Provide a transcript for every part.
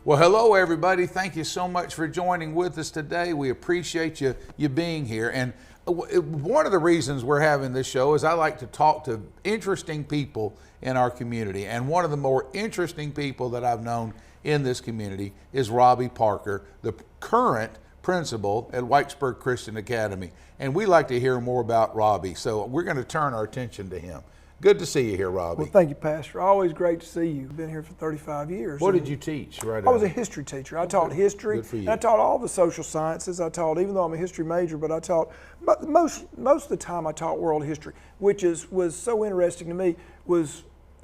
Well, hello, everybody. Thank you so much for joining with us today. We appreciate you being here. And one of the reasons we're having this show is I like to talk to interesting people in our community. And one of the more interesting people that I've known in this community is Robby Parker, the current principal at Whitesburg Christian Academy. And we like to hear more about Robby, so we're going to turn our attention to him. Good to see you here, Robby. Well, thank you, Pastor. Always great to see you. Been here for 35 years. What did you teach? I was a history teacher. I taught history. Good for you. And I taught all the social sciences. I taught, even though I'm a history major, but I taught, most of the time I taught world history, which was so interesting to me,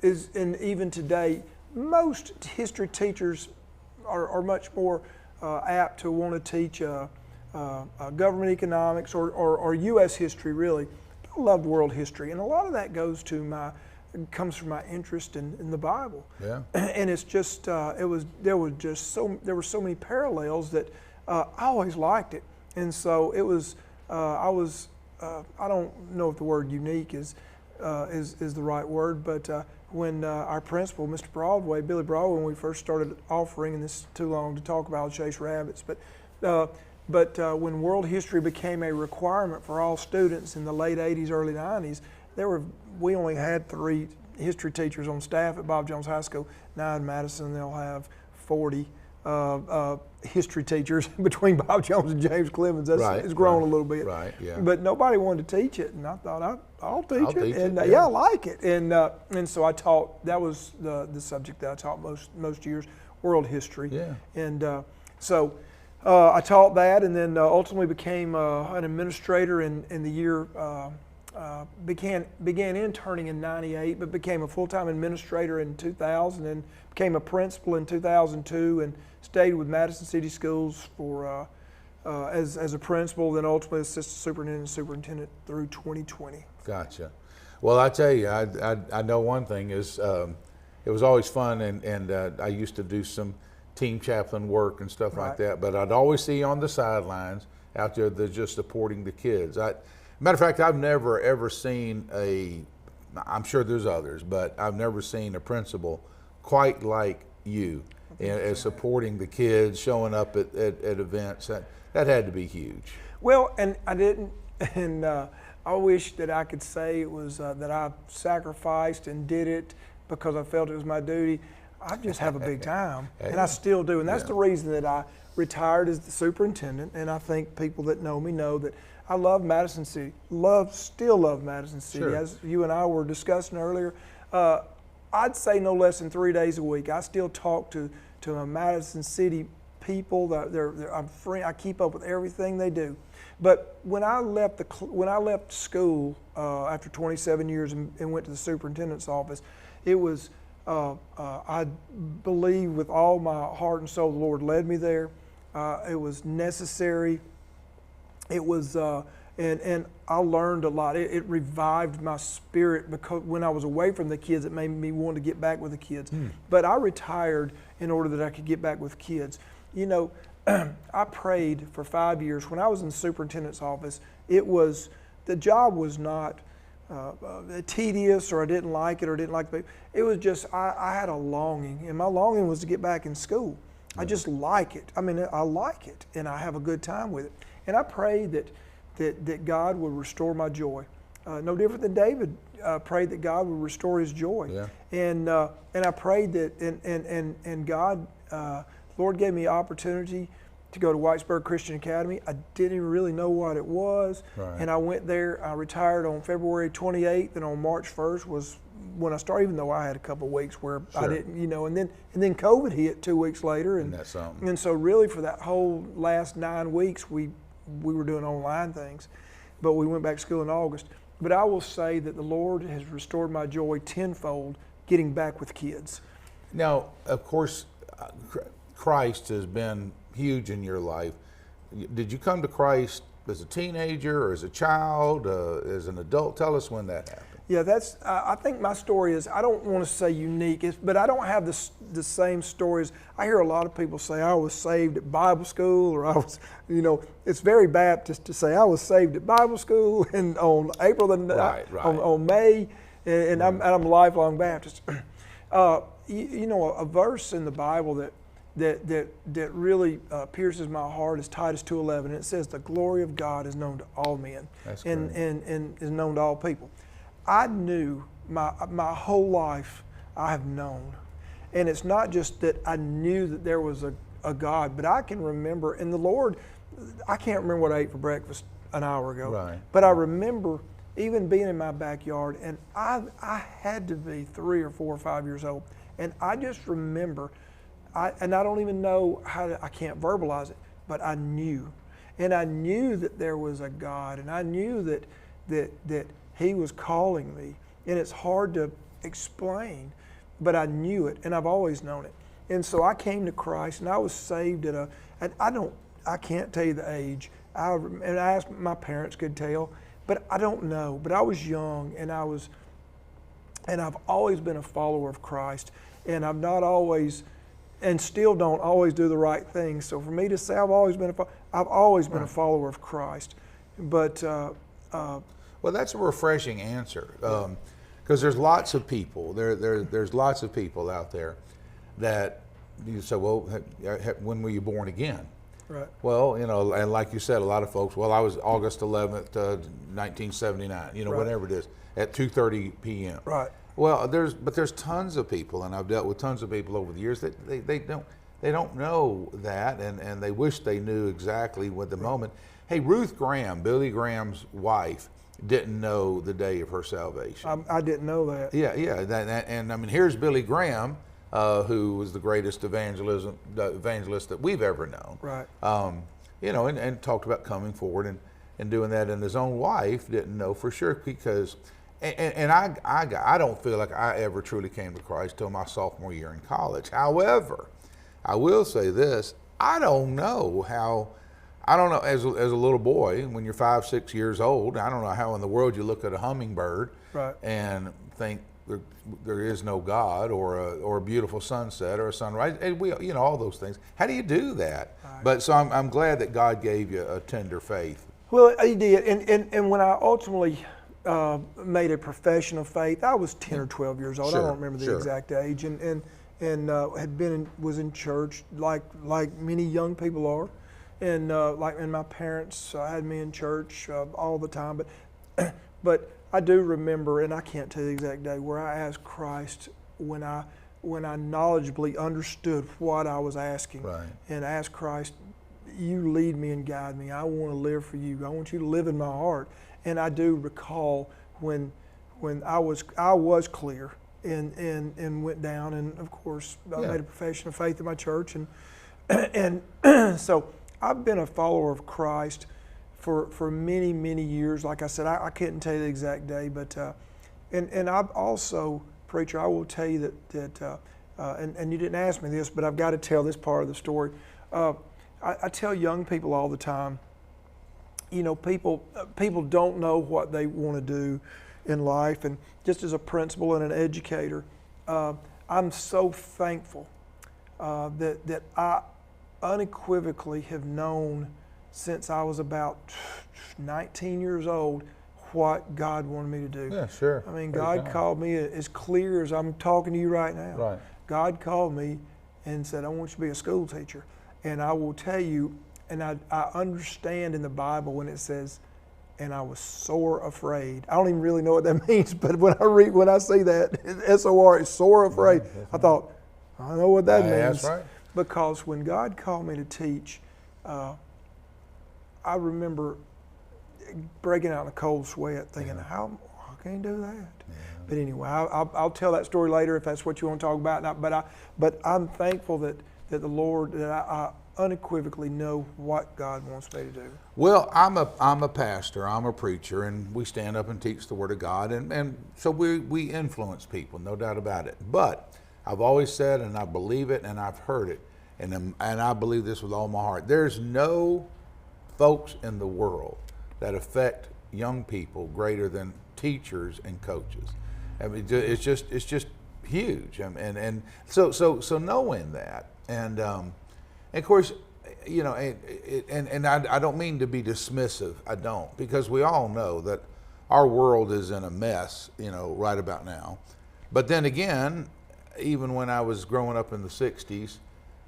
and even today, most history teachers are much more apt to want to teach government economics or U.S. history, really. I loved world history, and a lot of that comes from my interest in the Bible. Yeah. And it's just there were so many parallels that I always liked it, and so it was I don't know if the word unique is the right word, but when our principal, Mr. Billy Broadway, when we first started offering, and this is too long to talk about, I'll chase rabbits, but when world history became a requirement for all students in the late 80s, early 90s, we only had 3 history teachers on staff at Bob Jones High School. Now in Madison, they'll have 40 history teachers between Bob Jones and James Clemens. It's grown a little bit. Right, yeah. But nobody wanted to teach it, and I thought, I'll teach it. And I like it. And so I taught, that was the subject that I taught most years, world history. Yeah. And so I taught that, and then ultimately became an administrator in the year, began interning in '98, but became a full-time administrator in 2000, and became a principal in 2002, and stayed with Madison City Schools for as a principal, then ultimately assistant superintendent through 2020. Gotcha. Well, I tell you, I know one thing is it was always fun, and I used to do some team chaplain work and stuff like that, but I'd always see you on the sidelines out there that just supporting the kids. Matter of fact, I've never ever seen I'm sure there's others, but I've never seen a principal quite like you as supporting the kids, showing up at events. That had to be huge. Well, and I didn't, and I wish that I could say it was that I sacrificed and did it because I felt it was my duty. I just have a big time, and I still do. And that's the reason that I retired as the superintendent, and I think people that know me know that I love Madison City, still love Madison City. Sure. As you and I were discussing earlier, I'd say no less than 3 days a week. I still talk to my Madison City people. I'm friend. I keep up with everything they do. But when I left school after 27 years and went to the superintendent's office, it was I believe with all my heart and soul the Lord led me there. It was necessary. It was, and I learned a lot. It revived my spirit, because when I was away from the kids, it made me want to get back with the kids. But I retired in order that I could get back with kids. You know, I prayed for 5 years. When I was in the superintendent's office, the job was not tedious, or I didn't like it, or didn't like the people. It was just, I had a longing, and my longing was to get back in school. I just like it. I mean, I like it, and I have a good time with it. And I prayed that God would restore my joy. No different than David prayed that God would restore his joy. Yeah. And I prayed that, and God, Lord gave me opportunity to go to Whitesburg Christian Academy. I didn't even really know what it was. Right. And I went there. I retired on February 28th, and on March 1st was when I started, even though I had a couple of weeks where I didn't, and then COVID hit 2 weeks later. And that's something. And so really for that whole last 9 weeks, we were doing online things, but we went back to school in August. But I will say that the Lord has restored my joy tenfold getting back with kids. Now, of course, Christ has been huge in your life. Did you come to Christ as a teenager, or as a child, as an adult? Tell us when that happened. Yeah, that's. I think my story is, I don't want to say unique, but I don't have the same stories. I hear a lot of people say I was saved at Bible school, or I was, it's very Baptist to say I was saved at Bible school and on April on May, and I'm a lifelong Baptist. A verse in the Bible that that really pierces my heart is Titus 2:11. It says, "The glory of God is known to all men, and is known to all people." I knew my whole life. I have known, and it's not just that I knew that there was a God, but I can remember, and the Lord, I can't remember what I ate for breakfast an hour ago, right. But I remember even being in my backyard, and I had to be 3 or 4 or 5 years old, and I just remember. And I don't even know I can't verbalize it, but I knew. And I knew that there was a God, and I knew that He was calling me. And it's hard to explain, but I knew it, and I've always known it. And so I came to Christ, and I was saved and I can't tell you the age. And I asked, my parents could tell, but I don't know. But I was young, and I've always been a follower of Christ, and I've not always, and still don't always do the right thing. So for me to say I've always been a follower of Christ, but well, that's a refreshing answer, because there's lots of people. There's lots of people out there that you say, well, when were you born again? Right. Well, and like you said, a lot of folks. Well, I was August 11th, 1979. Right. Whatever it is, at 2:30 p.m. Right. Well, there's tons of people, and I've dealt with tons of people over the years that they don't know that, and they wish they knew exactly what the moment. Hey, Ruth Graham, Billy Graham's wife, didn't know the day of her salvation. I didn't know that. Yeah. And I mean, here's Billy Graham, who was the greatest evangelist that we've ever known. Right. And talked about coming forward and doing that, and his own wife didn't know for sure because. And I don't feel like I ever truly came to Christ till my sophomore year in college. However, I will say this: I don't know, as a little boy, when you're 5, 6 years old, I don't know how in the world you look at a hummingbird and think there is no God, or a beautiful sunset or a sunrise, and all those things. How do you do that? Right. But so I'm glad that God gave you a tender faith. Well, He did, and when I ultimately made a profession of faith, I was 10 or 12 years old. Sure, I don't remember the exact age, and was in church like many young people are, and my parents had me in church all the time. But I do remember, and I can't tell you the exact day, where I asked Christ when I knowledgeably understood what I was asking, right. And asked Christ, "You lead me and guide me. I want to live for you. I want you to live in my heart." And I do recall when I was clear and went down, and of course I made a profession of faith in my church, and so I've been a follower of Christ for many years. Like I said, I couldn't tell you the exact day, but and I've also, preacher, I will tell you that and you didn't ask me this, but I've got to tell this part of the story. I tell young people all the time. People don't know what they want to do in life, and just as a principal and an educator, I'm so thankful that I unequivocally have known since I was about 19 years old what God wanted me to do. Yeah, sure. I mean, God called me as clear as I'm talking to you right now. Right. God called me and said, "I want you to be a school teacher," and I will tell you. And I understand in the Bible when it says, "And I was sore afraid." I don't even really know what that means, but when I see that, S-O-R, it's sore afraid. I thought, I know what that means. That's right. Because when God called me to teach, I remember breaking out in a cold sweat, thinking, how can you do that? Yeah. But anyway, I'll tell that story later if that's what you want to talk about. But I'm thankful that the Lord, that I unequivocally know what God wants me to do. Well, I'm a pastor, I'm a preacher, and we stand up and teach the Word of God, and so we influence people, no doubt about it. But I've always said, and I believe it, and I've heard it, and I believe this with all my heart. There's no folks in the world that affect young people greater than teachers and coaches. I mean, it's just huge, and so knowing that, and of course, and I don't mean to be dismissive. I don't, because we all know that our world is in a mess, right about now. But then again, even when I was growing up in the '60s,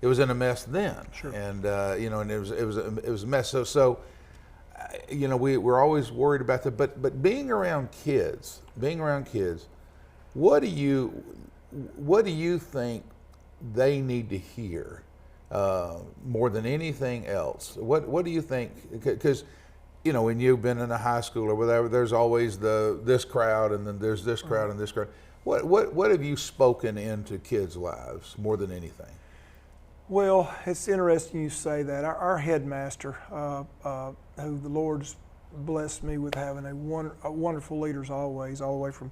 it was in a mess then. Sure. And and it was a mess. So we're always worried about that. But being around kids, what do you think they need to hear more than anything else? What do you think? Because when you've been in a high school or whatever, there's always this crowd, and then there's this crowd and this crowd. What have you spoken into kids' lives more than anything? Well, it's interesting you say that. Our headmaster, who the Lord's blessed me with having a wonderful leaders always, all the way from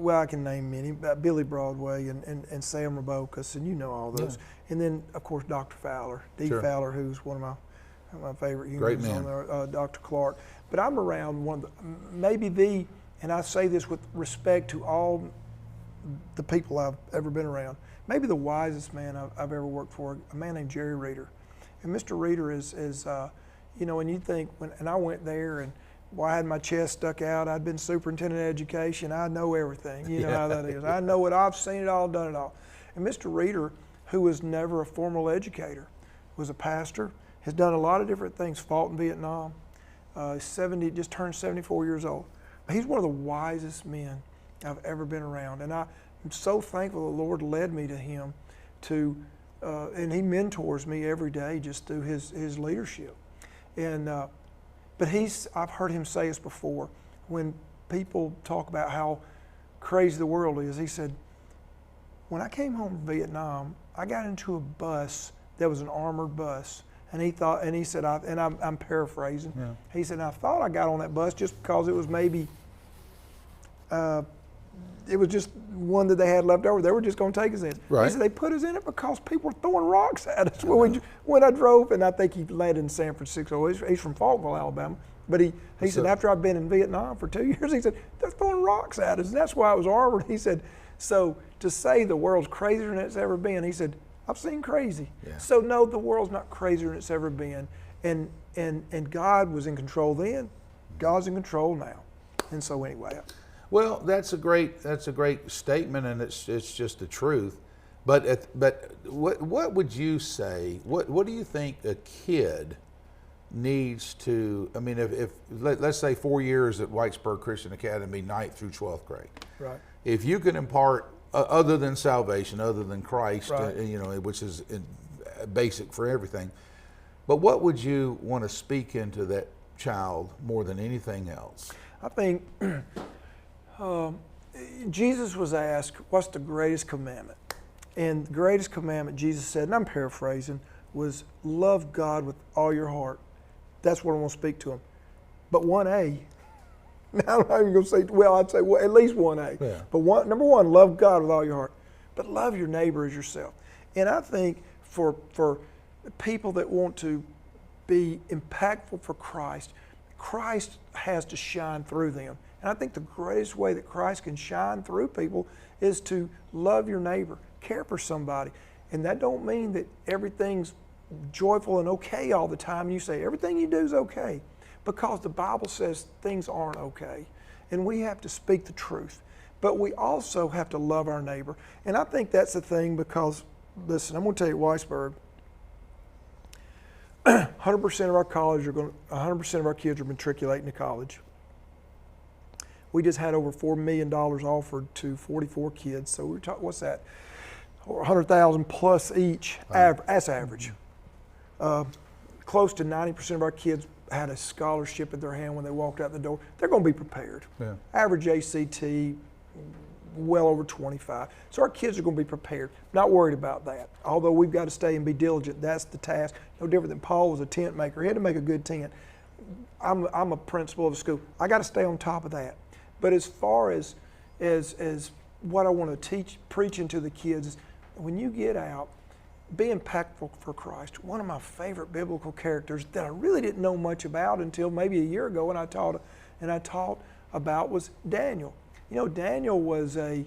I can name many, Billy Broadway and Sam Rabokas, and all those. Yeah. And then, of course, Dr. Fowler, Dees sure. Fowler, who's one of my favorite humans on there, Dr. Clark. But I'm around one of and I say this with respect to all the people I've ever been around, maybe the wisest man I've ever worked for, a man named Jerry Reeder. And Mr. Reeder is and you think, and I went there, and I had my chest stuck out. I'd been superintendent of education. I know everything. You know how that is. I know it. I've seen it all, done it all. And Mr. Reeder, who was never a formal educator, was a pastor, has done a lot of different things, fought in Vietnam, just turned 74 years old. He's one of the wisest men I've ever been around. And I'm so thankful the Lord led me to him and he mentors me every day just through his leadership. And but I've heard him say this before, when people talk about how crazy the world is, he said, when I came home from Vietnam, I got into a bus that was an armored bus. And he said, I'm paraphrasing. Yeah. He said, I thought I got on that bus just because it was maybe, it was just one that they had left over. They were just going to take us in. Right. He said, they put us in it because people were throwing rocks at us when I drove. And I think he landed in San Francisco. He's from Faulkville, Alabama. But he said, after I've been in Vietnam for 2 years, he said, they're throwing rocks at us. And that's why it was armored. He said, so to say the world's crazier than it's ever been, he said, I've seen crazy. Yeah. So no, the world's not crazier than it's ever been. And God was in control then. God's in control now. And so anyway. Well, that's a great statement, and it's just the truth. But what would you say? What do you think a kid needs to? I mean, if let's say 4 years at Whitesburg Christian Academy, 9th through 12th grade. Right. If you can impart other than salvation, other than Christ, right. Which is basic for everything. But what would you want to speak into that child more than anything else? I think Jesus was asked, what's the greatest commandment? And the greatest commandment, Jesus said, and I'm paraphrasing, was love God with all your heart. That's what I want to speak to him. But 1A, now I'm not even going to say, I'd say at least 1A. Yeah. But number one, love God with all your heart. But love your neighbor as yourself. And I think for people that want to be impactful for Christ, Christ has to shine through them. And I think the greatest way that Christ can shine through people is to love your neighbor, care for somebody. And that don't mean that everything's joyful and okay all the time. And you say everything you do is okay, because the Bible says things aren't okay. And we have to speak the truth. But we also have to love our neighbor. And I think that's the thing, because, listen, I'm going to tell you, Whitesburg, 100% of our 100% of our kids are matriculating to college. We just had over $4 million offered to 44 kids. So we're talking, what's that? 100,000 plus each. That's average. Close to 90% of our kids had a scholarship in their hand when they walked out the door. They're going to be prepared. Yeah. Average ACT, well over 25. So our kids are going to be prepared. Not worried about that. Although we've got to stay and be diligent. That's the task. No different than Paul was a tent maker. He had to make a good tent. I'm a principal of a school. I got to stay on top of that. But as far as what I want to preach into the kids is, when you get out, be impactful for Christ. One of my favorite biblical characters that I really didn't know much about until maybe a year ago, and I taught about, was Daniel. You know, Daniel was a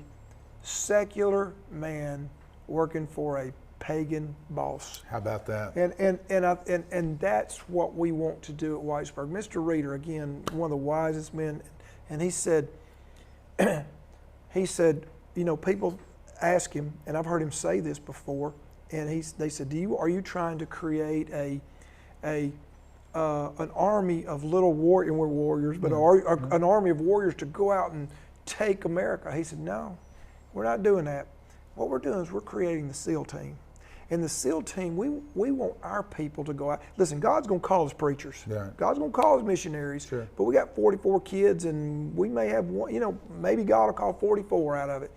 secular man working for a pagan boss. How about that? And that's what we want to do at Whitesburg. Mr. Reeder, again, one of the wisest men, and he said, people ask him, and I've heard him say this before, and they said, are you trying to create an army of little warriors, and we're warriors, but an army of warriors to go out and take America? He said, no, we're not doing that. What we're doing is we're creating the SEAL team. And the SEAL team, we want our people to go out. Listen, God's going to call us preachers. Yeah. God's going to call us missionaries. Sure. But we got 44 kids, and we may have one, maybe God will call 44 out of it.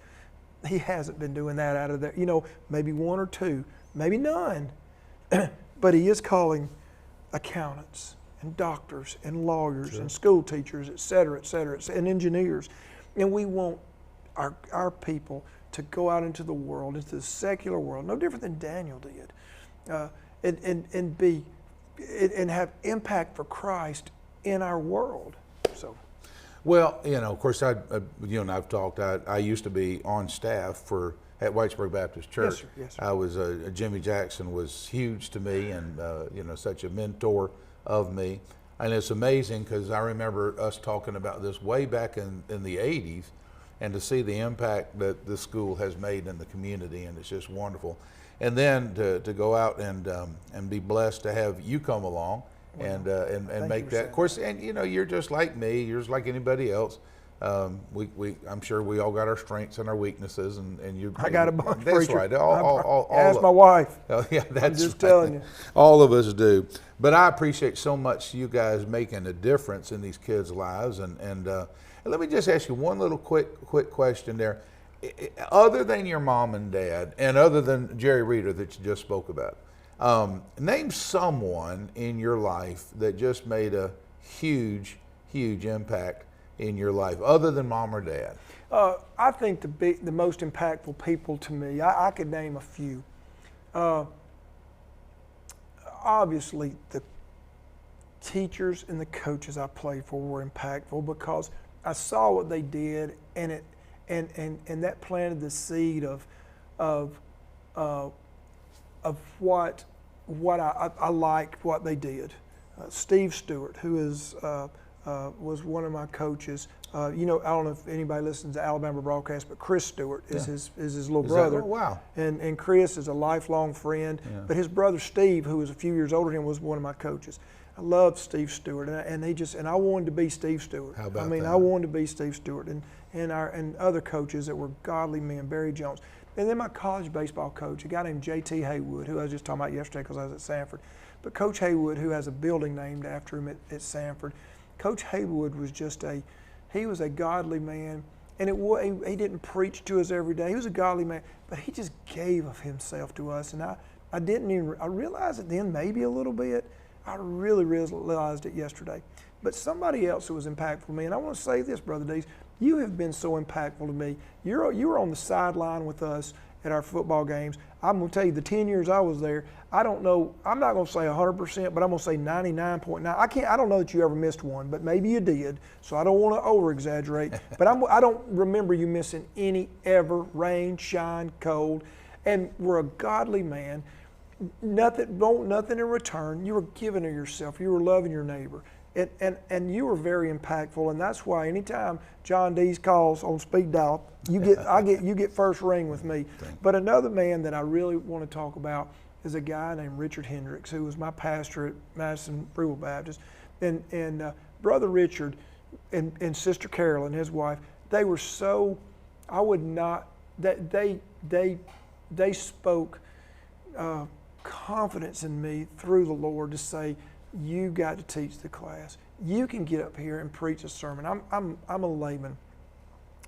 He hasn't been doing that out of there. Maybe one or two, maybe none. But he is calling accountants and doctors and lawyers and school teachers, et cetera, and engineers. And we want our people to go out into the world, into the secular world, no different than Daniel did, and have impact for Christ in our world. So, well, of course, you and I've talked. I used to be on staff at Whitesburg Baptist Church. Yes, sir. I was Jimmy Jackson was huge to me, and such a mentor of me. And it's amazing because I remember us talking about this way back in the '80s. And to see the impact that the school has made in the community, and it's just wonderful. And then to go out and be blessed to have you come along and make that. Of course, and you're just like me. You're just like anybody else. I'm sure we all got our strengths and our weaknesses, and you. I got a bunch. That's preacher. right. Ask my wife. Oh, yeah, that's I'm just right. telling you. All of us do. But I appreciate so much you guys making a difference in these kids' lives, and let me just ask you one little quick question there. Other than your mom and dad, and other than Jerry Reeder that you just spoke about, name someone in your life that just made a huge impact in your life, other than mom or dad. I think the most impactful people to me, I could name a few. Obviously, the teachers and the coaches I played for were impactful because I saw what they did, and that planted the seed of what I liked what they did. Steve Stewart, who was one of my coaches. I don't know if anybody listens to Alabama broadcast, but Chris Stewart is his little brother. Oh, wow. And Chris is a lifelong friend. Yeah. But his brother Steve, who was a few years older than him, was one of my coaches. I loved Steve Stewart, and I wanted to be Steve Stewart. How about that? I wanted to be Steve Stewart, and other coaches that were godly men, Barry Jones, and then my college baseball coach, a guy named J.T. Haywood, who I was just talking about yesterday because I was at Sanford. But Coach Haywood, who has a building named after him at Sanford, Coach Haywood was he was a godly man, and he didn't preach to us every day. He was a godly man, but he just gave of himself to us, and I realized it then maybe a little bit. I really realized it yesterday. But somebody else who was impactful to me, and I want to say this, Brother Dees, you have been so impactful to me. You were on the sideline with us at our football games. I'm going to tell you, the 10 years I was there, I don't know, I'm not going to say 100%, but I'm going to say 99.9. I don't know that you ever missed one, but maybe you did, so I don't want to over-exaggerate. But I don't remember you missing any ever, rain, shine, cold, and we're a godly man. Nothing in return. You were giving of yourself. You were loving your neighbor. And you were very impactful, and that's why anytime John Dees calls on speed dial, you get first ring with me. But another man that I really want to talk about is a guy named Richard Hendricks, who was my pastor at Madison Free Will Baptist, and Brother Richard and Sister Carolyn, his wife. They were so, I would not. They spoke confidence in me through the Lord to say, you got to teach the class. You can get up here and preach a sermon. I'm a layman,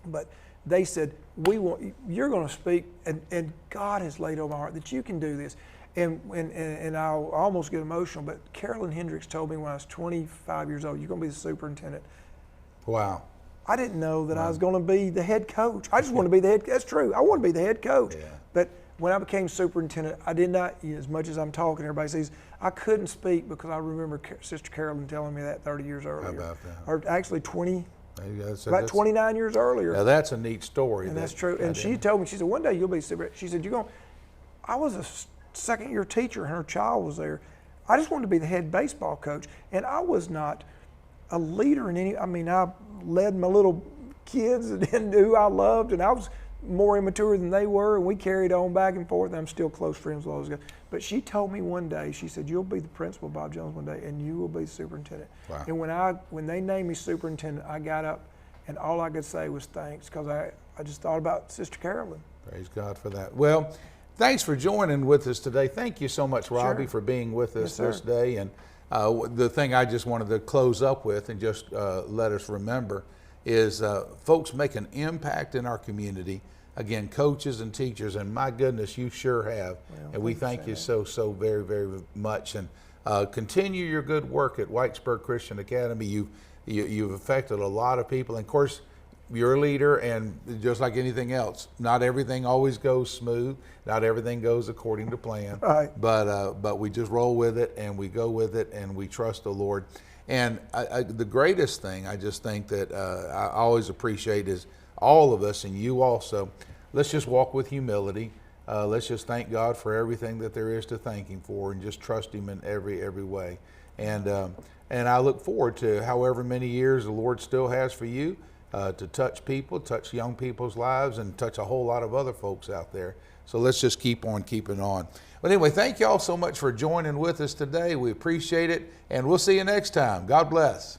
but they said, you're going to speak, and God has laid on my heart that you can do this. And I'll almost get emotional, but Carolyn Hendricks told me when I was 25 years old, you're going to be the superintendent. Wow. I didn't know that I was going to be the head coach. I just wanted to be the head. That's true. I want to be the head coach. Yeah. But when I became superintendent, I did not, as much as I'm talking, everybody sees, I couldn't speak because I remember Sister Carolyn telling me that 30 years earlier. How about that? Or actually 29 years earlier. Now that's a neat story. And that's true. And she told me, she said, one day you'll be superintendent. She said, I was a second-year teacher and her child was there. I just wanted to be the head baseball coach. And I was not a leader in I led my little kids and who I loved, and I was more immature than they were, and we carried on back and forth, and I'm still close friends with all those guys. But she told me one day, she said, you'll be the principal, Bob Jones, one day, and you will be the superintendent. Wow. And when they named me superintendent, I got up, and all I could say was thanks, because I just thought about Sister Carolyn. Praise God for that. Well, thanks for joining with us today. Thank you so much, Robby, Sure. for being with us Yes, this sir. day. And the thing I just wanted to close up with and just let us remember is folks make an impact in our community. Again, coaches and teachers, and my goodness, you sure have. Well, And we thank you so very, very much. And continue your good work at Whitesburg Christian Academy. You've affected a lot of people. And of course, you're a leader, and just like anything else, not everything always goes smooth. Not everything goes according to plan. Right. But we just roll with it, and we go with it, and we trust the Lord. And the greatest thing I just think that I always appreciate is all of us, and you also, let's just walk with humility. Let's just thank God for everything that there is to thank Him for, and just trust Him in every way. And I look forward to however many years the Lord still has for you to touch people, touch young people's lives, and touch a whole lot of other folks out there. So let's just keep on keeping on. But anyway, thank you all so much for joining with us today. We appreciate it, and we'll see you next time. God bless.